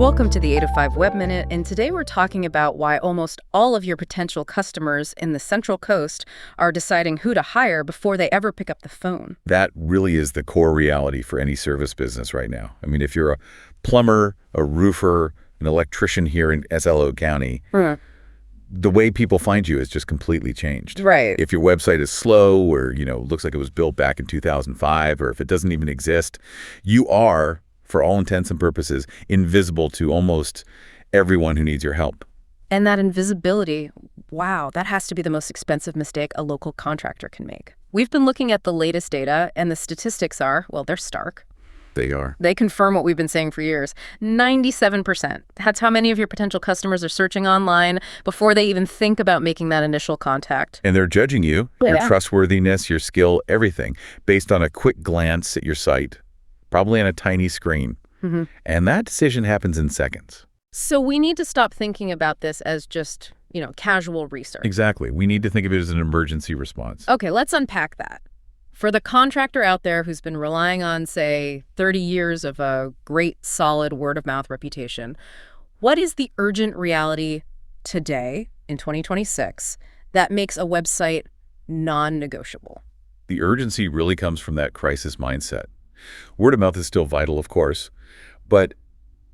Welcome to the 8 to 5 Web Minute, and today we're talking about why almost all of your potential customers in the Central Coast are deciding who to hire before they ever pick up the phone. That really is the core reality for any service business right now. I mean, if you're a plumber, a roofer, an electrician here in SLO County, the way people find you has just completely changed. Right. If your website is slow or, looks like it was built back in 2005, or if it doesn't even exist, you are, for all intents and purposes, invisible to almost everyone who needs your help. And that invisibility, wow, that has to be the most expensive mistake a local contractor can make. We've been looking at the latest data, and the statistics are, well, they're stark. They are. They confirm what we've been saying for years. 97%. That's how many of your potential customers are searching online before they even think about making that initial contact. And they're judging you, your trustworthiness, your skill, everything, based on a quick glance at your site, probably on a tiny screen. And that decision happens in seconds. So we need to stop thinking about this as just, casual research. Exactly. We need to think of it as an emergency response. Okay, let's unpack that. For the contractor out there who's been relying on, say, 30 years of a great, solid word-of-mouth reputation, what is the urgent reality today, in 2026, that makes a website non-negotiable? The urgency really comes from that crisis mindset. Word of mouth is still vital, of course, but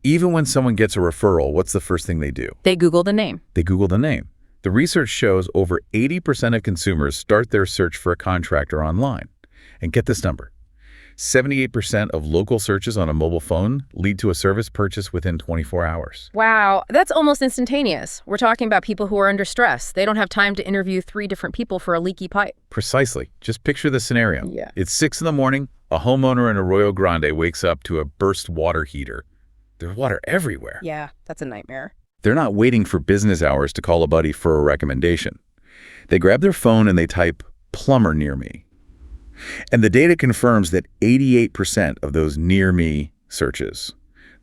even when someone gets a referral, what's the first thing they do? They Google the name. They Google the name. The research shows over 80% of consumers start their search for a contractor online. And get this number, 78% of local searches on a mobile phone lead to a service purchase within 24 hours. Wow, that's almost instantaneous. We're talking about people who are under stress. They don't have time to interview 3 different people for a leaky pipe. Precisely. Just picture the scenario. Yeah. It's 6 in the morning. A homeowner in Arroyo Grande wakes up to a burst water heater. There's water everywhere. Yeah, that's a nightmare. They're not waiting for business hours to call a buddy for a recommendation. They grab their phone and they type, "plumber near me." And the data confirms that 88% of those near me searches,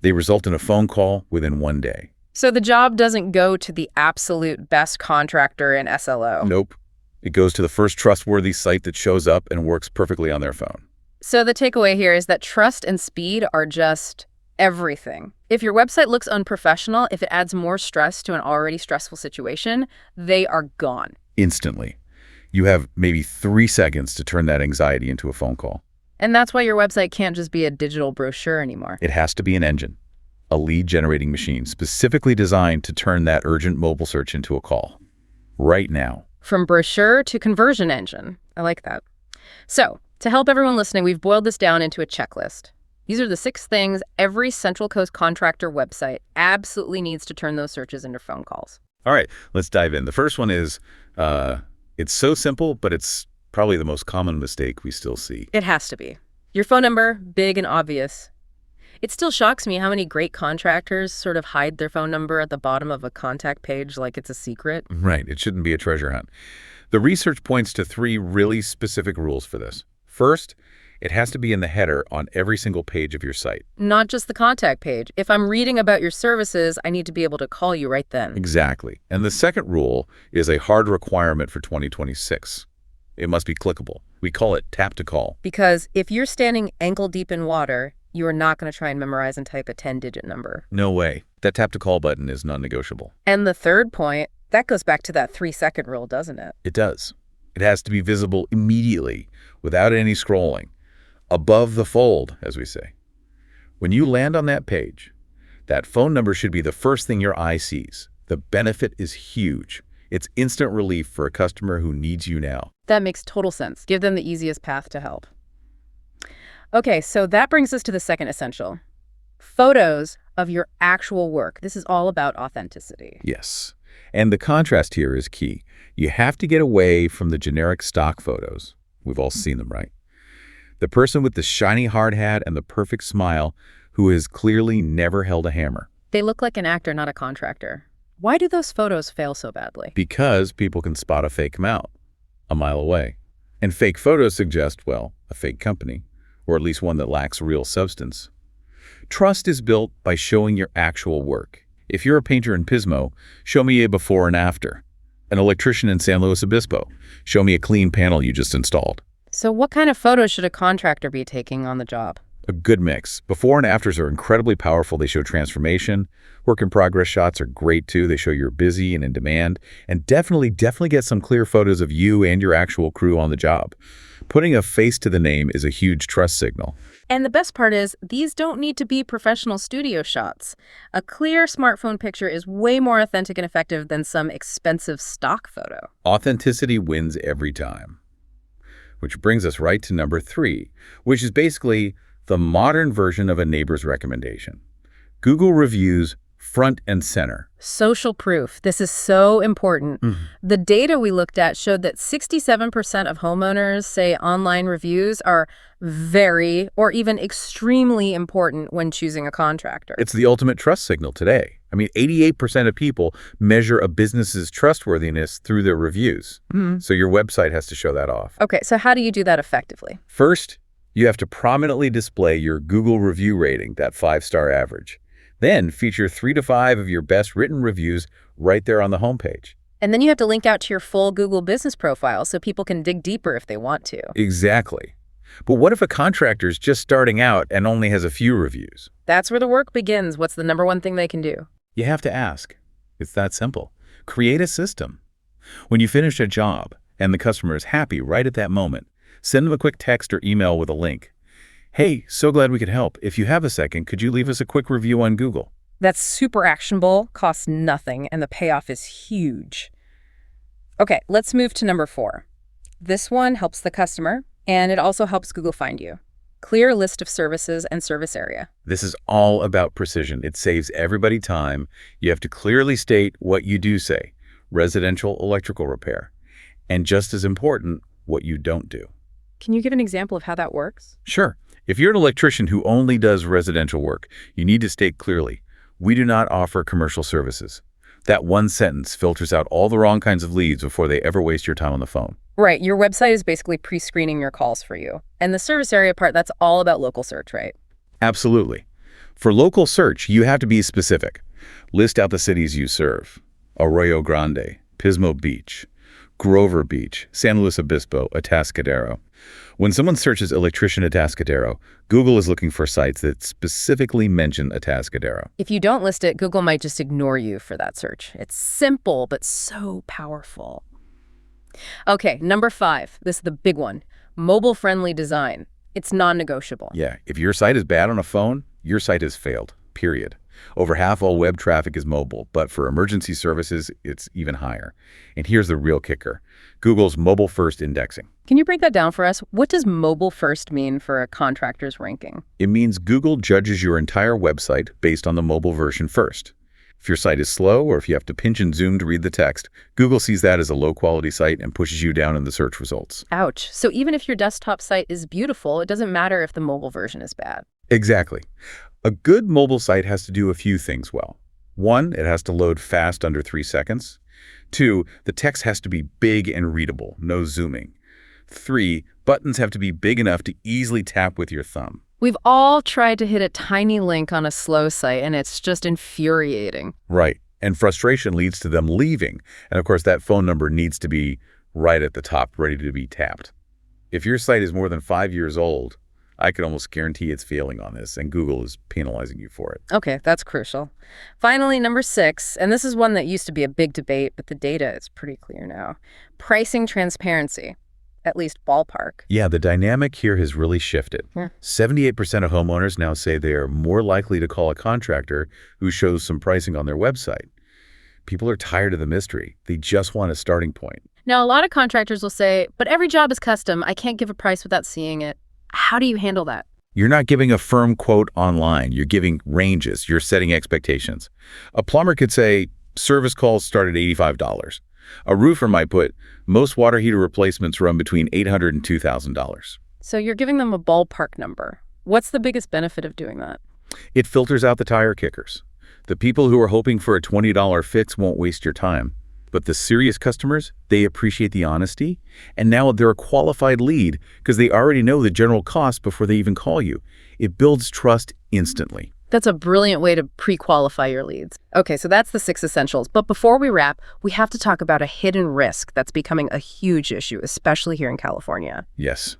they result in a phone call within 1 day. So the job doesn't go to the absolute best contractor in SLO. Nope. It goes to the first trustworthy site that shows up and works perfectly on their phone. So the takeaway here is that trust and speed are just everything. If your website looks unprofessional, if it adds more stress to an already stressful situation, they are gone. Instantly. You have maybe 3 seconds to turn that anxiety into a phone call. And that's why your website can't just be a digital brochure anymore. It has to be an engine, a lead-generating machine specifically designed to turn that urgent mobile search into a call. Right now. From brochure to conversion engine. I like that. So, to help everyone listening, we've boiled this down into a checklist. These are the 6 things every Central Coast contractor website absolutely needs to turn those searches into phone calls. All right, let's dive in. The first one is, it's so simple, but it's probably the most common mistake we still see. It has to be. Your phone number, big and obvious. It still shocks me how many great contractors sort of hide their phone number at the bottom of a contact page like it's a secret. Right, it shouldn't be a treasure hunt. The research points to 3 really specific rules for this. First, it has to be in the header on every single page of your site. Not just the contact page. If I'm reading about your services, I need to be able to call you right then. Exactly. And the second rule is a hard requirement for 2026. It must be clickable. We call it tap to call. Because if you're standing ankle deep in water, you are not going to try and memorize and type a 10-digit number. No way. That tap to call button is non-negotiable. And the third point, that goes back to that 3-second rule, doesn't it? It does. It has to be visible immediately, without any scrolling. Above the fold, as we say. When you land on that page, that phone number should be the first thing your eye sees. The benefit is huge. It's instant relief for a customer who needs you now. That makes total sense. Give them the easiest path to help. Okay, so that brings us to the second essential. Photos of your actual work. This is all about authenticity. Yes. And the contrast here is key. You have to get away from the generic stock photos. We've all seen them, right? The person with the shiny hard hat and the perfect smile who has clearly never held a hammer. They look like an actor, not a contractor. Why do those photos fail so badly? Because people can spot a fake mouth a mile away. And fake photos suggest, well, a fake company, or at least one that lacks real substance. Trust is built by showing your actual work. If you're a painter in Pismo, show me a before and after. An electrician in San Luis Obispo, show me a clean panel you just installed. So what kind of photos should a contractor be taking on the job? A good mix. Before and afters are incredibly powerful. They show transformation. Work in progress shots are great too. They show you're busy and in demand. And definitely get some clear photos of you and your actual crew on the job. Putting a face to the name is a huge trust signal. And the best part is, these don't need to be professional studio shots. A clear smartphone picture is way more authentic and effective than some expensive stock photo. Authenticity wins every time. Which brings us right to number 3, which is basically the modern version of a neighbor's recommendation. Google reviews front and center. Social proof. This is so important. The data we looked at showed that 67% of homeowners say online reviews are very or even extremely important when choosing a contractor. It's the ultimate trust signal today. I mean, 88% of people measure a business's trustworthiness through their reviews. So your website has to show that off. Okay, so how do you do that effectively? First, you have to prominently display your Google review rating, that 5-star average. Then feature 3 to 5 of your best written reviews right there on the homepage. And then you have to link out to your full Google business profile so people can dig deeper if they want to. Exactly. But what if a contractor is just starting out and only has a few reviews? That's where the work begins. What's the number one thing they can do? You have to ask. It's that simple. Create a system. When you finish a job and the customer is happy right at that moment, send them a quick text or email with a link. Hey, so glad we could help. If you have a second, could you leave us a quick review on Google? That's super actionable, costs nothing, and the payoff is huge. Okay, let's move to number 4. This one helps the customer, and it also helps Google find you. Clear list of services and service area. This is all about precision. It saves everybody time. You have to clearly state what you do say, residential electrical repair, and just as important, what you don't do. Can you give an example of how that works? Sure. If you're an electrician who only does residential work, you need to state clearly, we do not offer commercial services. That one sentence filters out all the wrong kinds of leads before they ever waste your time on the phone. Right, your website is basically pre-screening your calls for you. And the service area part, that's all about local search, right? Absolutely. For local search, you have to be specific. List out the cities you serve. Arroyo Grande, Pismo Beach, Grover Beach, San Luis Obispo, Atascadero. When someone searches electrician Atascadero, Google is looking for sites that specifically mention Atascadero. If you don't list it, Google might just ignore you for that search. It's simple, but so powerful. Okay, number 5. This is the big one. Mobile-friendly design. It's non-negotiable. Yeah, if your site is bad on a phone, your site has failed, period. Over half all web traffic is mobile, but for emergency services, it's even higher. And here's the real kicker. Google's mobile-first indexing. Can you break that down for us? What does mobile-first mean for a contractor's ranking? It means Google judges your entire website based on the mobile version first. If your site is slow or if you have to pinch and zoom to read the text, Google sees that as a low-quality site and pushes you down in the search results. Ouch. So even if your desktop site is beautiful, it doesn't matter if the mobile version is bad. Exactly. A good mobile site has to do a few things well. 1, it has to load fast under 3 seconds. 2, the text has to be big and readable, no zooming. 3, buttons have to be big enough to easily tap with your thumb. We've all tried to hit a tiny link on a slow site, and it's just infuriating. Right. And frustration leads to them leaving. And of course, that phone number needs to be right at the top, ready to be tapped. If your site is more than 5 years old, I can almost guarantee it's failing on this, and Google is penalizing you for it. Okay, that's crucial. Finally, number 6, and this is one that used to be a big debate, but the data is pretty clear now. Pricing transparency, at least ballpark. Yeah, the dynamic here has really shifted. 78% of homeowners now say they are more likely to call a contractor who shows some pricing on their website. People are tired of the mystery. They just want a starting point. Now, a lot of contractors will say, but every job is custom. I can't give a price without seeing it. How do you handle that? You're not giving a firm quote online. You're giving ranges. You're setting expectations. A plumber could say, service calls start at $85. A roofer might put, most water heater replacements run between $800 and $2,000. So you're giving them a ballpark number. What's the biggest benefit of doing that? It filters out the tire kickers. The people who are hoping for a $20 fix won't waste your time. But the serious customers, they appreciate the honesty, and now they're a qualified lead because they already know the general cost before they even call you. It builds trust instantly. That's a brilliant way to pre-qualify your leads. Okay, so that's the 6 essentials. But before we wrap, we have to talk about a hidden risk that's becoming a huge issue, especially here in California. Yes.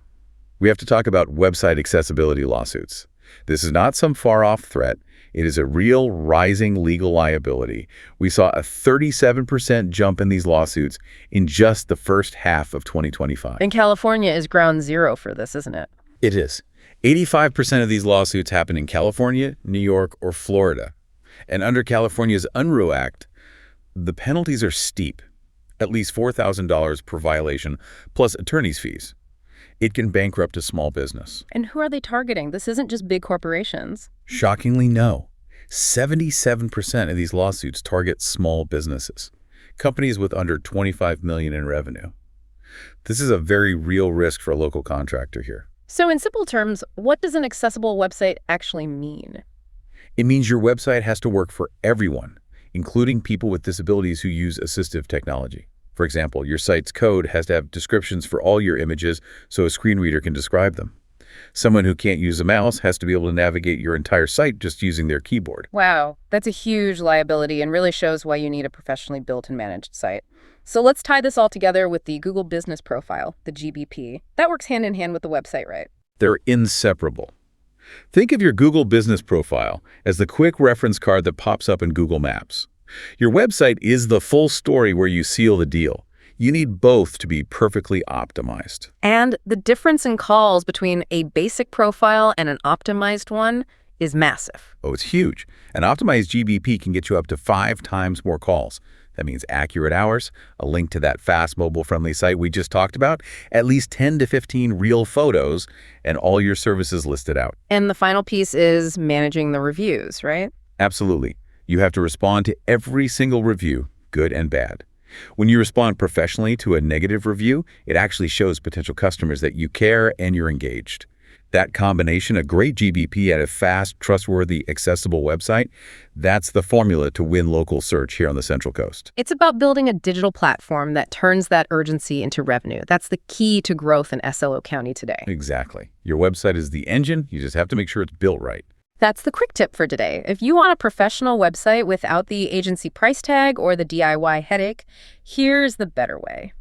We have to talk about website accessibility lawsuits. This is not some far-off threat. It is a real rising legal liability. We saw a 37% jump in these lawsuits in just the first half of 2025. And California is ground zero for this, isn't it? It is. 85% of these lawsuits happen in California, New York, or Florida. And under California's Unruh Act, the penalties are steep, at least $4,000 per violation, plus attorney's fees. It can bankrupt a small business. And who are they targeting? This isn't just big corporations. Shockingly, no. 77% of these lawsuits target small businesses, companies with under $25 million in revenue. This is a very real risk for a local contractor here. So in simple terms, what does an accessible website actually mean? It means your website has to work for everyone, including people with disabilities who use assistive technology. For example, your site's code has to have descriptions for all your images so a screen reader can describe them. Someone who can't use a mouse has to be able to navigate your entire site just using their keyboard. Wow, that's a huge liability and really shows why you need a professionally built and managed site. So let's tie this all together with the Google Business Profile, the GBP. That works hand in hand with the website, right? They're inseparable. Think of your Google Business Profile as the quick reference card that pops up in Google Maps. Your website is the full story where you seal the deal. You need both to be perfectly optimized. And the difference in calls between a basic profile and an optimized one is massive. Oh, it's huge. An optimized GBP can get you up to 5 times more calls. That means accurate hours, a link to that fast mobile-friendly site we just talked about, at least 10 to 15 real photos, and all your services listed out. And the final piece is managing the reviews, right? Absolutely. You have to respond to every single review, good and bad. When you respond professionally to a negative review, it actually shows potential customers that you care and you're engaged. That combination, a great GBP at a fast, trustworthy, accessible website, that's the formula to win local search here on the Central Coast. It's about building a digital platform that turns that urgency into revenue. That's the key to growth in SLO County today. Exactly. Your website is the engine. You just have to make sure it's built right. That's the quick tip for today. If you want a professional website without the agency price tag or the DIY headache, here's the better way.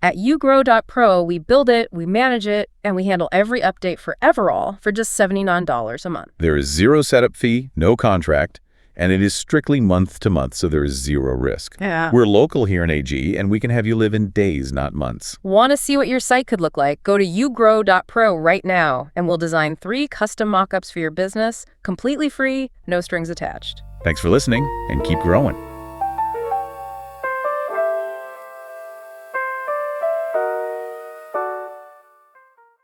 At ugrow.pro, we build it, we manage it, and we handle every update for Everall for just $79 a month. There is zero setup fee, no contract, and it is strictly month to month, so there is zero risk. Yeah. We're local here in AG, and we can have you live in days, not months. Want to see what your site could look like? Go to ugrow.pro right now, and we'll design 3 custom mockups for your business, completely free, no strings attached. Thanks for listening, and keep growing.